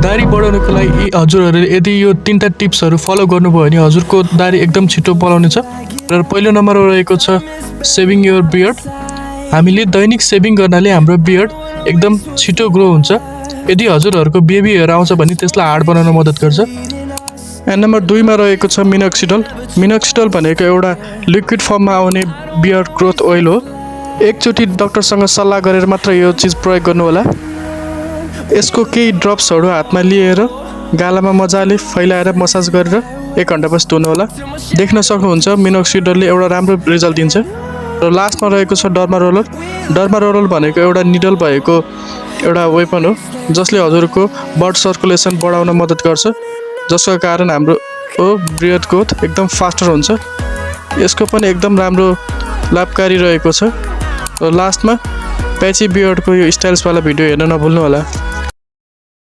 दाढी बढाउनको लागि हजुरहरूले यदि यो 3टा टिप्सहरू फलो गर्नुभयो भने हजुरको दाढी एकदम छिटो बढाउनेछ। र पहिलो नम्बरमा रहेको छ सेभिङ योर बियर्ड। हामीले दैनिक सेभिङ गर्नाले हाम्रो बियर्ड एकदम छिटो ग्रो हुन्छ। यदि हजुरहरूको बेबी हेयर आउँछ भने त्यसलाई हार्ड बनाउन मद्दत गर्छ। एन्ड नम्बर 2 मा रहेको छ मिनोक्सिडिल। मिनोक्सिडिल भनेको एउटा लिक्विड फर्ममा आउने बियर्ड ग्रोथ ओइल हो। एकचोटि डाक्टरसँग सल्लाह गरेर मात्र यो चीज प्रयोग गर्नु होला। यसको केही ड्रप्सहरू हातमा लिएर गालामा मजाले फैलाएर मसाज गरेर 1 घण्टापछि धुनु होला। देख्न सक्नुहुन्छ मिनोक्सिडिलले एउटा राम्रो रिजल्ट दिन्छ। र लास्टमा रहेको छ डर्मा रोलर। डर्मा रोलर भनेको एउटा निडल भएको एउटा वेपन हो जसले हजुरको ब्लड सर्कुलेसन बढाउन मद्दत गर्छ, जसको कारण हाम्रो बियर्ड ग्रोथ एकदम फास्टर हुन्छ। यसको पनि एकदम राम्रो लाभकारी रहेको छ। र लास्टमा प्याची बियर्डको यो स्टाइल्सवाला भिडियो हेर्न नभुल्नु होला।